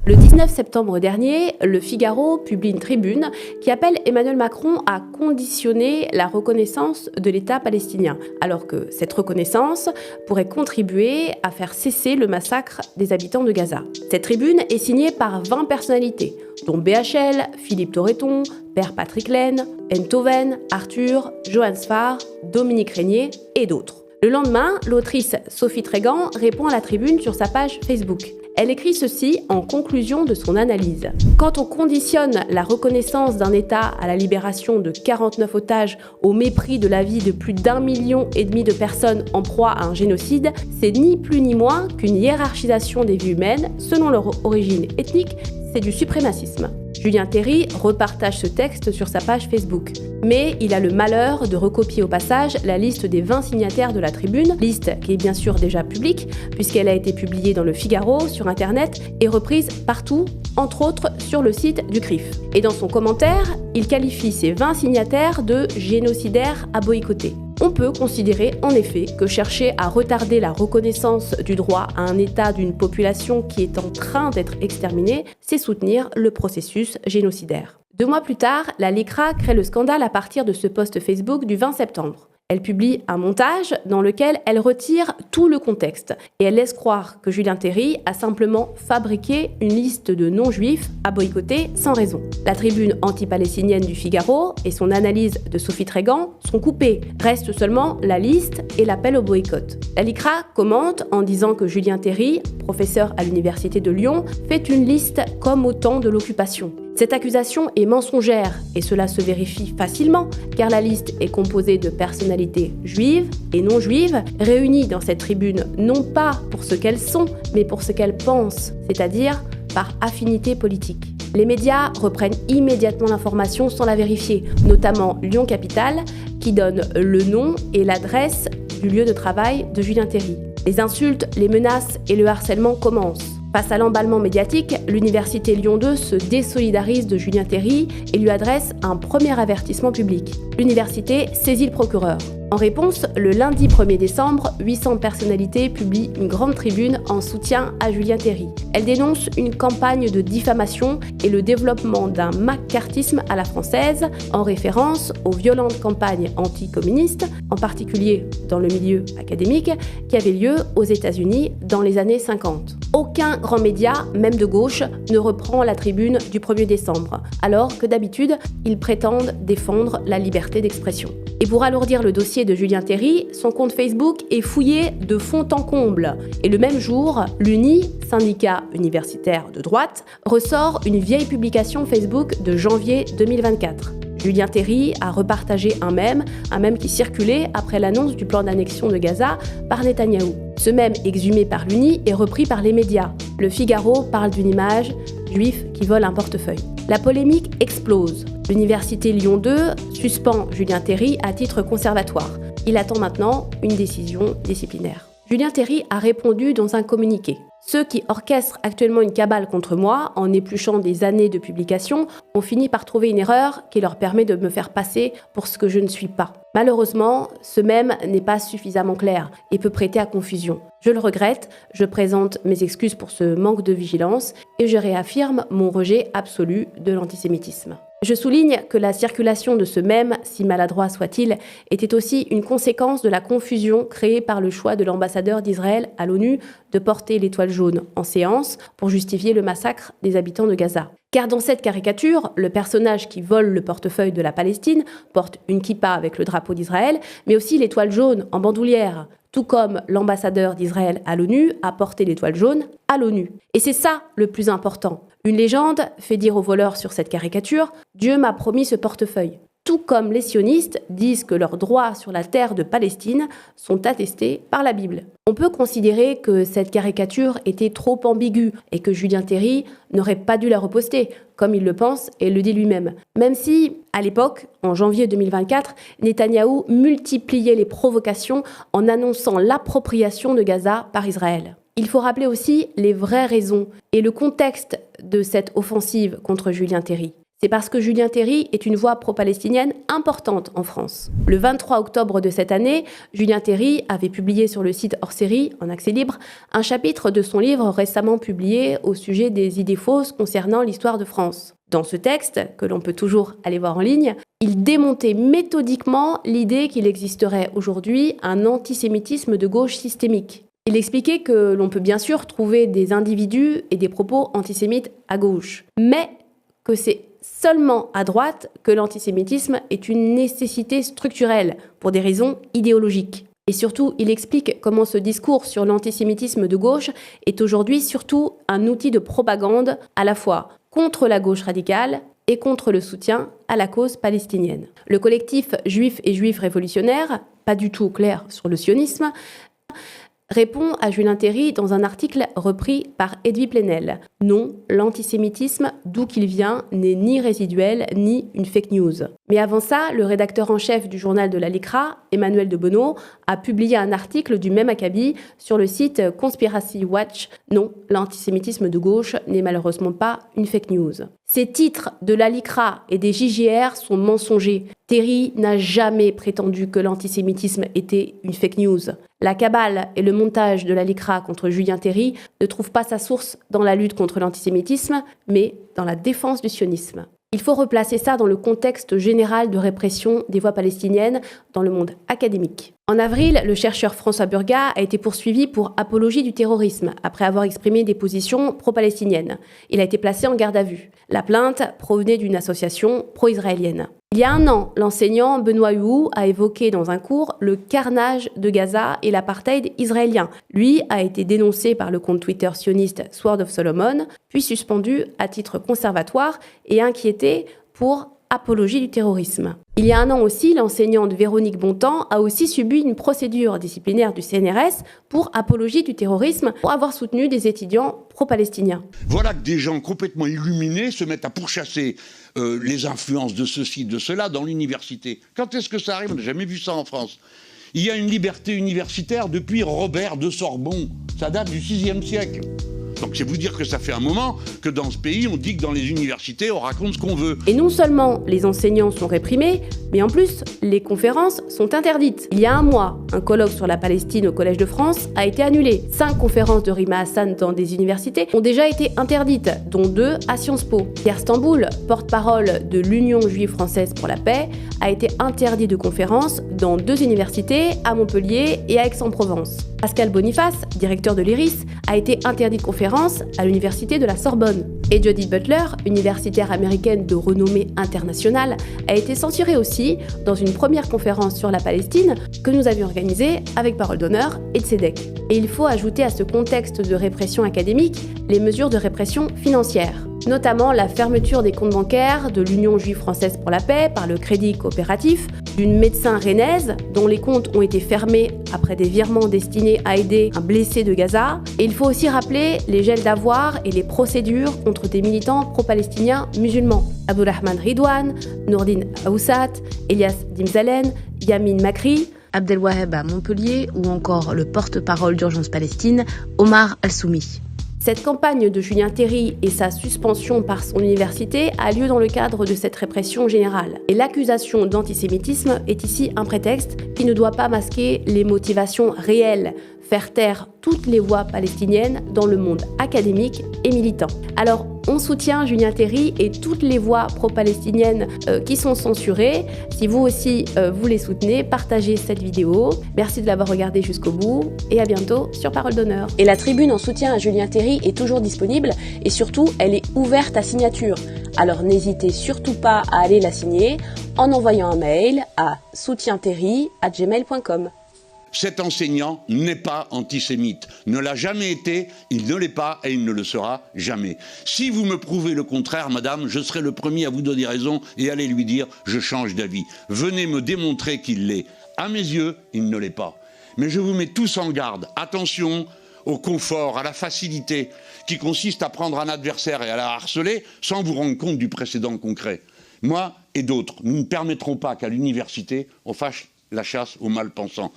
Le 19 septembre dernier, Le Figaro publie une tribune qui appelle Emmanuel Macron à conditionner la reconnaissance de l'État palestinien, alors que cette reconnaissance pourrait contribuer à faire cesser le massacre des habitants de Gaza. Cette tribune est signée par 20 personnalités, dont BHL, Philippe Torreton, Père Patrick Laine, Enthoven, Arthur, Johan Sfar, Dominique Régnier et d'autres. Le lendemain, l'autrice Sophie Trégan répond à la tribune sur sa page Facebook. Elle écrit ceci en conclusion de son analyse. Quand on conditionne la reconnaissance d'un État à la libération de 49 otages au mépris de la vie de plus d'1,5 million de personnes en proie à un génocide, c'est ni plus ni moins qu'une hiérarchisation des vies humaines selon leur origine ethnique, c'est du suprémacisme. Julien Terry repartage ce texte sur sa page Facebook. Mais il a le malheur de recopier au passage la liste des 20 signataires de la tribune, liste qui est bien sûr déjà publique, puisqu'elle a été publiée dans Le Figaro, sur Internet, et reprise partout, entre autres sur le site du CRIF. Et dans son commentaire, il qualifie ces 20 signataires de génocidaires à boycotter. On peut considérer en effet que chercher à retarder la reconnaissance du droit à un État d'une population qui est en train d'être exterminée, c'est soutenir le processus génocidaire. 2 mois plus tard, la LICRA crée le scandale à partir de ce post Facebook du 20 septembre. Elle publie un montage dans lequel elle retire tout le contexte et elle laisse croire que Julien Terry a simplement fabriqué une liste de non-juifs à boycotter sans raison. La tribune anti-palestinienne du Figaro et son analyse de Sophie Trégan sont coupées. Reste seulement la liste et l'appel au boycott. La LICRA commente en disant que Julien Terry, professeur à l'université de Lyon, fait une liste comme au temps de l'occupation. Cette accusation est mensongère et cela se vérifie facilement car la liste est composée de personnalités juives et non juives réunies dans cette tribune non pas pour ce qu'elles sont mais pour ce qu'elles pensent, c'est-à-dire par affinité politique. Les médias reprennent immédiatement l'information sans la vérifier, notamment Lyon Capitale qui donne le nom et l'adresse du lieu de travail de Julien Terry. Les insultes, les menaces et le harcèlement commencent. Face à l'emballement médiatique, l'université Lyon 2 se désolidarise de Julien Terry et lui adresse un premier avertissement public. L'université saisit le procureur. En réponse, le lundi 1er décembre, 800 personnalités publient une grande tribune en soutien à Julien Terry. Elle dénonce une campagne de diffamation et le développement d'un maccarthisme à la française, en référence aux violentes campagnes anticommunistes, en particulier dans le milieu académique, qui avaient lieu aux États-Unis dans les années 50. Aucun grand média, même de gauche, ne reprend la tribune du 1er décembre, alors que d'habitude, ils prétendent défendre la liberté d'expression. Et pour alourdir le dossier de Julien Terry, son compte Facebook est fouillé de fond en comble. Et le même jour, l'UNI, syndicat universitaire de droite, ressort une vieille publication Facebook de janvier 2024. Julien Terry a repartagé un mème qui circulait après l'annonce du plan d'annexion de Gaza par Netanyahou. Ce mème exhumé par l'UNI est repris par les médias. Le Figaro parle d'une image juif qui vole un portefeuille. La polémique explose. L'université Lyon 2 suspend Julien Terry à titre conservatoire. Il attend maintenant une décision disciplinaire. Julien Terry a répondu dans un communiqué. Ceux qui orchestrent actuellement une cabale contre moi, en épluchant des années de publication, ont fini par trouver une erreur qui leur permet de me faire passer pour ce que je ne suis pas. Malheureusement, ce mème n'est pas suffisamment clair et peut prêter à confusion. Je le regrette, je présente mes excuses pour ce manque de vigilance et je réaffirme mon rejet absolu de l'antisémitisme. Je souligne que la circulation de ce mème, si maladroit soit-il, était aussi une conséquence de la confusion créée par le choix de l'ambassadeur d'Israël à l'ONU de porter l'étoile jaune en séance pour justifier le massacre des habitants de Gaza. Car dans cette caricature, le personnage qui vole le portefeuille de la Palestine porte une kippa avec le drapeau d'Israël, mais aussi l'étoile jaune en bandoulière, tout comme l'ambassadeur d'Israël à l'ONU a porté l'étoile jaune à l'ONU. Et c'est ça le plus important. Une légende fait dire aux voleurs sur cette caricature « Dieu m'a promis ce portefeuille ». Tout comme les sionistes disent que leurs droits sur la terre de Palestine sont attestés par la Bible. On peut considérer que cette caricature était trop ambiguë et que Julien Terry n'aurait pas dû la reposter, comme il le pense et le dit lui-même. Même si, à l'époque, en janvier 2024, Netanyahou multipliait les provocations en annonçant l'appropriation de Gaza par Israël. Il faut rappeler aussi les vraies raisons et le contexte de cette offensive contre Julien Terry. C'est parce que Julien Terry est une voix pro-palestinienne importante en France. Le 23 octobre de cette année, Julien Terry avait publié sur le site hors série, en accès libre, un chapitre de son livre récemment publié au sujet des idées fausses concernant l'histoire de France. Dans ce texte, que l'on peut toujours aller voir en ligne, il démontait méthodiquement l'idée qu'il existerait aujourd'hui un antisémitisme de gauche systémique. Il expliquait que l'on peut bien sûr trouver des individus et des propos antisémites à gauche, mais que c'est seulement à droite que l'antisémitisme est une nécessité structurelle pour des raisons idéologiques. Et surtout, il explique comment ce discours sur l'antisémitisme de gauche est aujourd'hui surtout un outil de propagande à la fois contre la gauche radicale et contre le soutien à la cause palestinienne. Le collectif Juifs et Juifs révolutionnaires, pas du tout clair sur le sionisme, répond à Julien Terry dans un article repris par Edwy Plenel. Non, l'antisémitisme, d'où qu'il vient, n'est ni résiduel ni une fake news. Mais avant ça, le rédacteur en chef du journal de la LICRA, Emmanuel de Bono, a publié un article du même acabit sur le site Conspiracy Watch. Non, l'antisémitisme de gauche n'est malheureusement pas une fake news. Ces titres de la LICRA et des JGR sont mensongers. Terry n'a jamais prétendu que l'antisémitisme était une fake news. La cabale et le montage de la LICRA contre Julien Terry ne trouvent pas sa source dans la lutte contre l'antisémitisme, mais dans la défense du sionisme. Il faut replacer ça dans le contexte général de répression des voix palestiniennes dans le monde académique. En avril, le chercheur François Burga a été poursuivi pour apologie du terrorisme, après avoir exprimé des positions pro-palestiniennes. Il a été placé en garde à vue. La plainte provenait d'une association pro-israélienne. Il y a un an, l'enseignant Benoît Huou a évoqué dans un cours le carnage de Gaza et l'apartheid israélien. Lui a été dénoncé par le compte Twitter sioniste Sword of Solomon, puis suspendu à titre conservatoire et inquiété pour apologie du terrorisme. Il y a un an aussi, l'enseignante Véronique Bontemps a aussi subi une procédure disciplinaire du CNRS pour apologie du terrorisme pour avoir soutenu des étudiants pro-palestiniens. Voilà que des gens complètement illuminés se mettent à pourchasser les influences de ceci, de cela dans l'université. Quand est-ce que ça arrive? On n'a jamais vu ça en France. Il y a une liberté universitaire depuis Robert de Sorbonne. Ça date du VIe siècle. Donc c'est vous dire que ça fait un moment que dans ce pays, on dit que dans les universités, on raconte ce qu'on veut. Et non seulement les enseignants sont réprimés, mais en plus, les conférences sont interdites. Il y a un mois, un colloque sur la Palestine au Collège de France a été annulé. 5 conférences de Rima Hassan dans des universités ont déjà été interdites, dont 2 à Sciences Po. Pierre Stamboul, porte-parole de l'Union juive française pour la paix, a été interdit de conférences dans 2 universités, à Montpellier et à Aix-en-Provence. Pascal Boniface, directeur de l'IRIS, a été interdit de conférence à l'université de la Sorbonne. Et Judith Butler, universitaire américaine de renommée internationale, a été censurée aussi dans une première conférence sur la Palestine que nous avions organisée avec Parole d'honneur et Tzedek. Et il faut ajouter à ce contexte de répression académique les mesures de répression financière, notamment la fermeture des comptes bancaires de l'Union juive française pour la paix par le Crédit coopératif, d'une médecin rennaise dont les comptes ont été fermés après des virements destinés à aider un blessé de Gaza. Et il faut aussi rappeler les gels d'avoirs et les procédures contre des militants pro-palestiniens musulmans. Abdulrahman Ridwan, Nourdine Aoussat, Elias Dimzalen, Yamin Makri, Abdelwaheb à Montpellier ou encore le porte-parole d'Urgence Palestine, Omar Al-Soumi. Cette campagne de Julien Terry et sa suspension par son université a lieu dans le cadre de cette répression générale. Et l'accusation d'antisémitisme est ici un prétexte qui ne doit pas masquer les motivations réelles, faire taire toutes les voix palestiniennes dans le monde académique et militant. Alors, on soutient Julien Terry et toutes les voix pro-palestiniennes qui sont censurées. Si vous aussi vous les soutenez, partagez cette vidéo. Merci de l'avoir regardée jusqu'au bout et à bientôt sur Parole d'honneur. Et la tribune en soutien à Julien Terry est toujours disponible et surtout, elle est ouverte à signature. Alors n'hésitez surtout pas à aller la signer en envoyant un mail à soutienterry@gmail.com. Cet enseignant n'est pas antisémite, ne l'a jamais été, il ne l'est pas et il ne le sera jamais. Si vous me prouvez le contraire, madame, je serai le premier à vous donner raison et à aller lui dire « je change d'avis ». Venez me démontrer qu'il l'est. À mes yeux, il ne l'est pas. Mais je vous mets tous en garde. Attention au confort, à la facilité qui consiste à prendre un adversaire et à la harceler sans vous rendre compte du précédent concret. Moi et d'autres, nous ne permettrons pas qu'à l'université, on fasse la chasse aux mal-pensants.